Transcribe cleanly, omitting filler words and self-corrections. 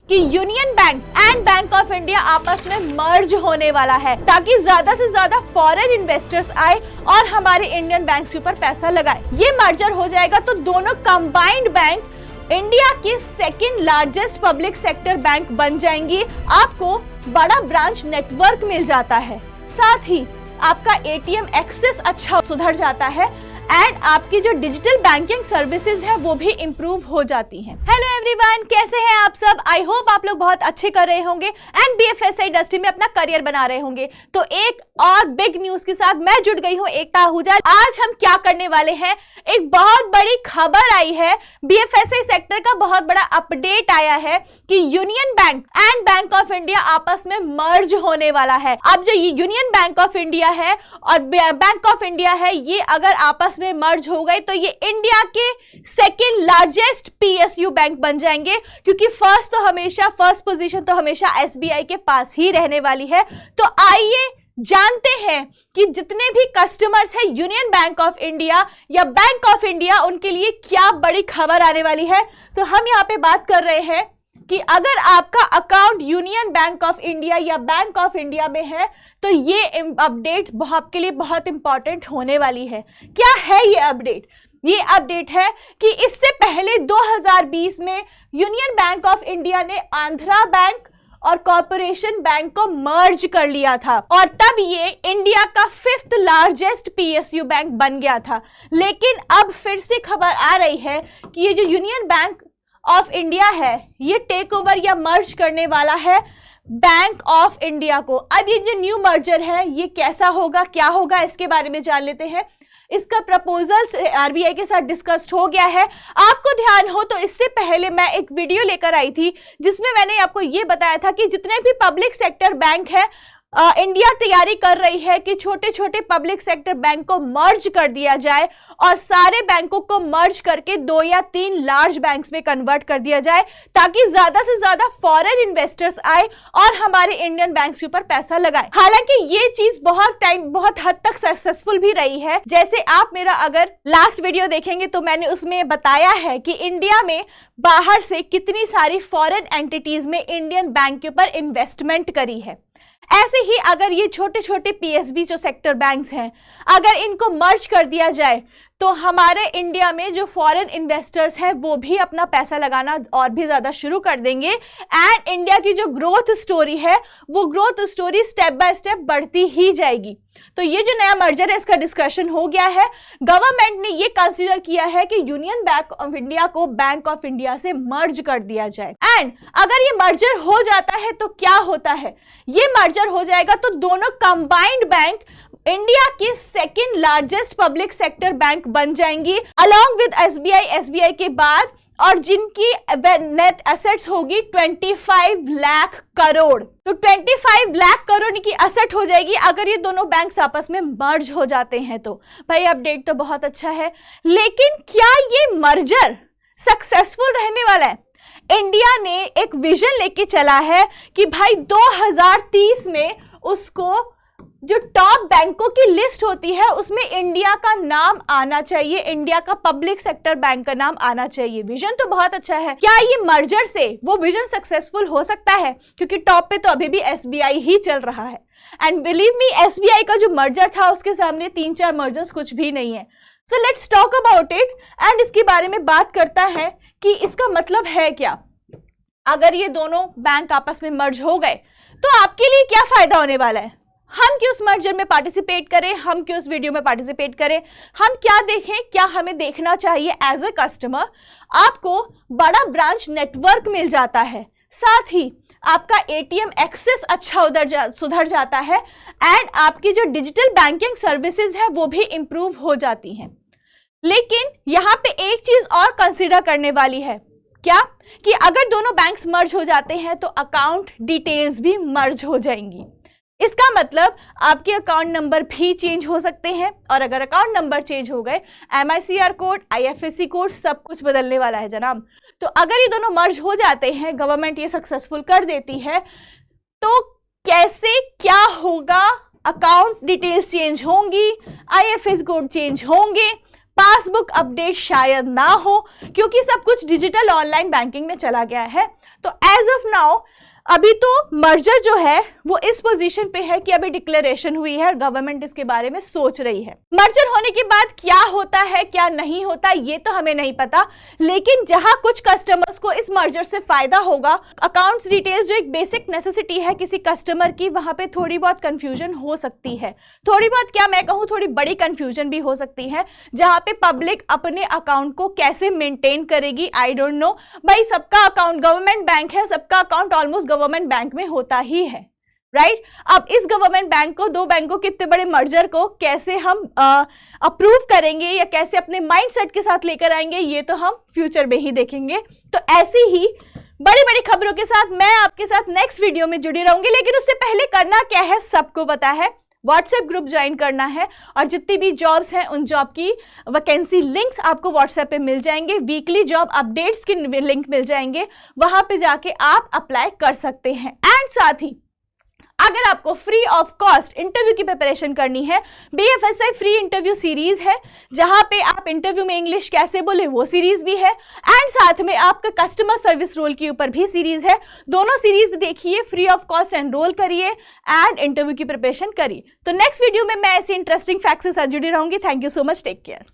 कि union bank and bank of India आपस में मर्ज होने वाला है ताकि ज्यादा से ज्यादा फॉरेन इन्वेस्टर्स आए और हमारे इंडियन बैंक्स के ऊपर पैसा लगाए। ये मर्जर हो जाएगा तो दोनों कंबाइंड बैंक इंडिया की second largest public sector bank बन जाएंगी। आपको बड़ा ब्रांच नेटवर्क मिल जाता है, साथ ही आपका एटीएम एक्सेस अच्छा सुधर जाता है एंड आपकी जो डिजिटल बैंकिंग सर्विसेज है वो भी इम्प्रूव हो जाती हैं। हेलो एवरीवन, कैसे हैं आप सब? आई होप आप लोग बहुत अच्छे कर रहे होंगे एंड बीएफएसआई इंडस्ट्री में अपना करियर बना रहे होंगे। तो एक और बिग न्यूज के साथ मैं जुड़ गई हूँ, एकता आहूजा। आज हम क्या करने वाले हैं, एक बहुत बड़ी खबर आई है, बीएफएसआई सेक्टर का बहुत बड़ा अपडेट आया है कि union bank and bank of India आपस में मर्ज होने वाला है। अब जो यूनियन बैंक ऑफ इंडिया है और बैंक ऑफ इंडिया है, ये अगर आपस में मर्ज हो गए तो ये इंडिया के सेकंड लार्जेस्ट पीएसयू बैंक बन जाएंगे, क्योंकि फर्स्ट पोजीशन तो हमेशा एसबीआई के पास ही रहने वाली है। तो आइए जानते हैं कि जितने भी कस्टमर्स हैं यूनियन बैंक ऑफ इंडिया या बैंक ऑफ इंडिया, उनके लिए क्या बड़ी खबर आने वाली है। तो हम यहाँ पे बात कर रहे हैं कि अगर आपका account union bank of India या बैंक ऑफ इंडिया में है तो ये अपडेट आपके लिए बहुत इंपॉर्टेंट होने वाली है। क्या है ये अपडेट? ये अपडेट है कि इससे पहले 2020 में यूनियन बैंक ऑफ इंडिया ने आंध्रा बैंक और कॉर्पोरेशन बैंक को मर्ज कर लिया था और तब ये इंडिया का 5th लार्जेस्ट पीएसयू बैंक बन गया था। लेकिन अब फिर से खबर आ रही है कि ये जो यूनियन बैंक ऑफ इंडिया है ये टेक ओवर या मर्ज करने वाला है बैंक ऑफ इंडिया को। अब ये जो न्यू मर्जर है ये कैसा होगा, क्या होगा, इसके बारे में जान लेते हैं। इसका प्रपोजल आरबीआई के साथ डिस्कस्ड हो गया है। आपको ध्यान हो तो इससे पहले मैं एक वीडियो लेकर आई थी जिसमें मैंने आपको ये बताया था कि जितने भी पब्लिक सेक्टर बैंक है इंडिया तैयारी कर रही है कि छोटे छोटे पब्लिक सेक्टर बैंक को मर्ज कर दिया जाए और सारे बैंकों को मर्ज करके 2 या 3 लार्ज बैंक्स में कन्वर्ट कर दिया जाए ताकि ज्यादा से ज्यादा फॉरेन इन्वेस्टर्स आए और हमारे इंडियन बैंक्स के ऊपर पैसा लगाए। हालांकि ये चीज बहुत हद तक सक्सेसफुल भी रही है। जैसे आप मेरा अगर लास्ट वीडियो देखेंगे तो मैंने उसमें बताया है कि इंडिया में बाहर से कितनी सारी फॉरेन एंटिटीज में इंडियन बैंक के ऊपर इन्वेस्टमेंट करी है। ऐसे ही अगर ये छोटे छोटे पीएसबी जो सेक्टर बैंक्स हैं अगर इनको मर्ज कर दिया जाए तो हमारे इंडिया में जो फॉरेन इन्वेस्टर्स हैं वो भी अपना पैसा लगाना और भी ज़्यादा शुरू कर देंगे एंड इंडिया की जो ग्रोथ स्टोरी है वो growth story step by step बढ़ती ही जाएगी। तो ये जो नया मर्जर है इसका डिस्कशन हो गया है। गवर्नमेंट ने ये कंसीडर किया है कि यूनियन बैंक ऑफ इंडिया को बैंक ऑफ इंडिया से मर्ज कर दिया जाए एंड अगर ये मर्जर हो जाता है तो क्या होता है, ये मर्जर हो जाएगा तो दोनों कंबाइंड बैंक इंडिया की second largest public sector bank बन जाएंगी अलॉन्ग विद एसबीआई के बाद, और जिनकी नेट एसेट्स होगी 25 लाख करोड़। तो 25 लाख करोड़ की एसेट हो जाएगी अगर ये दोनों बैंक्स आपस में मर्ज हो जाते हैं। तो भाई अपडेट तो बहुत अच्छा है, लेकिन क्या ये मर्जर सक्सेसफुल रहने वाला है? इंडिया ने एक विजन लेके चला है कि भाई 2030 में उसको जो टॉप बैंकों की लिस्ट होती है उसमें इंडिया का नाम आना चाहिए, इंडिया का पब्लिक सेक्टर बैंक का नाम आना चाहिए। विजन तो बहुत अच्छा है। क्या ये मर्जर से वो विजन सक्सेसफुल हो सकता है? क्योंकि टॉप पे तो अभी भी एसबीआई ही चल रहा है एंड बिलीव मी एसबीआई का जो मर्जर था उसके सामने 3-4 मर्जर्स कुछ भी नहीं है। So let's talk about it and इसके बारे में बात करता है कि इसका मतलब है क्या। अगर ये दोनों बैंक आपस में मर्ज हो गए तो आपके लिए क्या फायदा होने वाला है? हम क्यों उस मर्जर में पार्टिसिपेट करें, हम क्यों उस वीडियो में पार्टिसिपेट करें, हम क्या देखें, क्या हमें देखना चाहिए एज ए कस्टमर? आपको बड़ा ब्रांच नेटवर्क मिल जाता है, साथ ही आपका एटीएम एक्सेस अच्छा सुधर जाता है एंड आपकी जो डिजिटल बैंकिंग सर्विसेज है वो भी इंप्रूव हो जाती हैं। लेकिन यहाँ पे एक चीज और कंसीडर करने वाली है, क्या कि अगर दोनों बैंक्स मर्ज हो जाते हैं तो अकाउंट डिटेल्स भी मर्ज हो जाएंगी। इसका मतलब आपके अकाउंट नंबर भी चेंज हो सकते हैं और अगर अकाउंट नंबर चेंज हो गए MICR कोड, IFSC कोड सब कुछ बदलने वाला है जनाब। तो अगर ये दोनों मर्ज हो जाते हैं, गवर्नमेंट ये सक्सेसफुल कर देती है, तो कैसे क्या होगा? अकाउंट डिटेल्स चेंज होंगी, IFSC कोड चेंज होंगे, पासबुक अपडेट शायद ना हो क्योंकि सब कुछ डिजिटल ऑनलाइन बैंकिंग में चला गया है। तो एज ऑफ नाउ अभी तो मर्जर जो है वो इस पोजीशन पे है कि अभी डिक्लेरेशन हुई है और गवर्नमेंट इसके बारे में सोच रही है। मर्जर होने के बाद क्या होता है क्या नहीं होता ये तो हमें नहीं पता, लेकिन जहां कुछ कस्टमर्स को इस मर्जर से फायदा होगा, अकाउंट्स डिटेल्स जो एक बेसिक नेसेसिटी है किसी कस्टमर की, वहां पे थोड़ी बहुत कंफ्यूजन हो सकती है। थोड़ी बहुत क्या मैं कहूं, थोड़ी बड़ी कंफ्यूजन भी हो सकती है, जहां पे पब्लिक अपने अकाउंट को कैसे मेंटेन करेगी। आई डोंट नो भाई, सबका अकाउंट गवर्नमेंट बैंक है, सबका अकाउंट ऑलमोस्ट गवर्नमेंट बैंक में होता ही है, राइट? अब इस गवर्नमेंट बैंक को, दो बैंकों के इतने बड़े मर्जर को कैसे हम अप्रूव करेंगे या कैसे अपने माइंडसेट के साथ लेकर आएंगे, ये तो हम फ्यूचर में ही देखेंगे। तो ऐसी ही बड़ी बड़ी खबरों के साथ मैं आपके साथ नेक्स्ट वीडियो में जुड़ी रहूंगी, लेकिन उससे पहले करना क्या है सबको पता है, व्हाट्सएप ग्रुप ज्वाइन करना है और जितनी भी जॉब्स हैं उन जॉब की वैकेंसी लिंक्स आपको व्हाट्सएप पे मिल जाएंगे, वीकली जॉब अपडेट्स के लिंक मिल जाएंगे, वहां पे जाके आप अप्लाई कर सकते हैं। एंड साथ ही अगर आपको फ्री ऑफ कॉस्ट इंटरव्यू की प्रिपरेशन करनी है, BFSI फ्री इंटरव्यू सीरीज है जहां पे आप इंटरव्यू में इंग्लिश कैसे बोले वो सीरीज भी है, एंड साथ में आपका कस्टमर सर्विस रोल के ऊपर भी सीरीज है। दोनों सीरीज देखिए, फ्री ऑफ कॉस्ट एनरोल करिए एंड इंटरव्यू की प्रिपरेशन करिए। तो नेक्स्ट वीडियो में मैं ऐसी इंटरेस्टिंग फैक्ट्स से साथ जुड़ी रहूंगी। Thank you so much, take care.